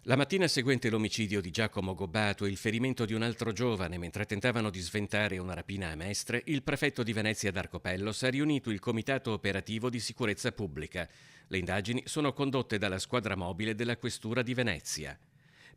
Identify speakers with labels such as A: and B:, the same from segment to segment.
A: La mattina seguente l'omicidio di Giacomo Gobbato e il ferimento di un altro giovane mentre tentavano di sventare una rapina a Mestre, il prefetto di Venezia Darcopellos ha riunito il Comitato Operativo di Sicurezza Pubblica. Le indagini sono condotte dalla squadra mobile della Questura di Venezia.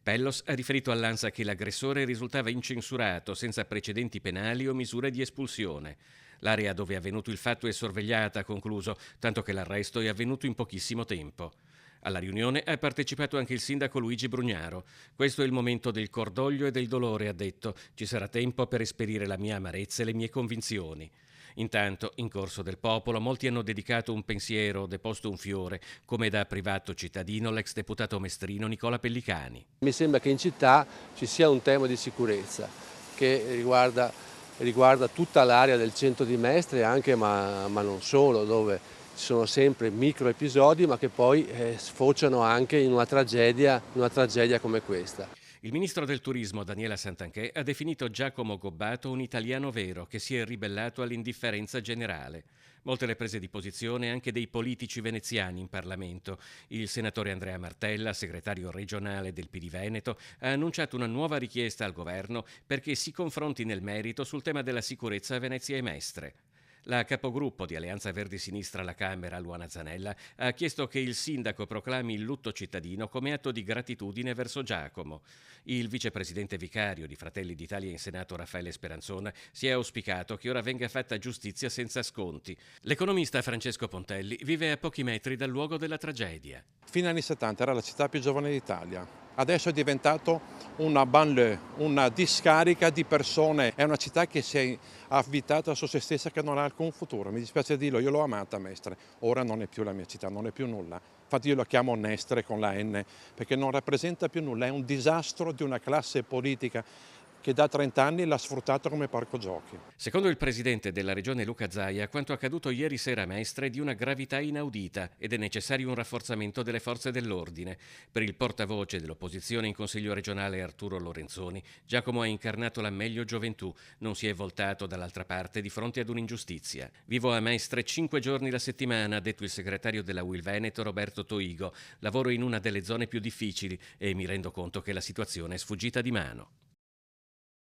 A: Pellos ha riferito all'ANSA che l'aggressore risultava incensurato, senza precedenti penali o misure di espulsione. L'area dove è avvenuto il fatto è sorvegliata, ha concluso, tanto che l'arresto è avvenuto in pochissimo tempo. Alla riunione ha partecipato anche il sindaco Luigi Brugnaro. Questo è il momento del cordoglio e del dolore, ha detto. Ci sarà tempo per esperire la mia amarezza e le mie convinzioni. Intanto, in Corso del Popolo, molti hanno dedicato un pensiero, deposto un fiore, come da privato cittadino l'ex deputato mestrino Nicola Pellicani.
B: Mi sembra che in città ci sia un tema di sicurezza che riguarda tutta l'area del centro di Mestre, anche, ma non solo, dove ci sono sempre micro episodi ma che poi sfociano anche in una tragedia come questa.
A: Il ministro del turismo Daniela Santanchè ha definito Giacomo Gobbato un italiano vero che si è ribellato all'indifferenza generale. Molte le prese di posizione anche dei politici veneziani in Parlamento. Il senatore Andrea Martella, segretario regionale del PD Veneto, ha annunciato una nuova richiesta al governo perché si confronti nel merito sul tema della sicurezza a Venezia e Mestre. La capogruppo di Alleanza Verdi Sinistra alla Camera, Luana Zanella, ha chiesto che il sindaco proclami il lutto cittadino come atto di gratitudine verso Giacomo. Il vicepresidente vicario di Fratelli d'Italia in Senato, Raffaele Speranzona, si è auspicato che ora venga fatta giustizia senza sconti. L'economista Francesco Pontelli vive a pochi metri dal luogo della tragedia.
C: Fino agli anni 70 era la città più giovane d'Italia. Adesso è diventato una banlieue, una discarica di persone. È una città che si è avvitata su se stessa, che non ha alcun futuro. Mi dispiace dirlo, io l'ho amata Mestre. Ora non è più la mia città, non è più nulla. Infatti io la chiamo Nestre con la N, perché non rappresenta più nulla. È un disastro di una classe politica che da 30 anni l'ha sfruttato come parco giochi.
A: Secondo il presidente della regione Luca Zaia, quanto accaduto ieri sera a Mestre è di una gravità inaudita ed è necessario un rafforzamento delle forze dell'ordine. Per il portavoce dell'opposizione in Consiglio regionale Arturo Lorenzoni, Giacomo ha incarnato la meglio gioventù, non si è voltato dall'altra parte di fronte ad un'ingiustizia. Vivo a Mestre 5 giorni la settimana, ha detto il segretario della UIL Veneto Roberto Toigo. Lavoro in una delle zone più difficili e mi rendo conto che la situazione è sfuggita di mano.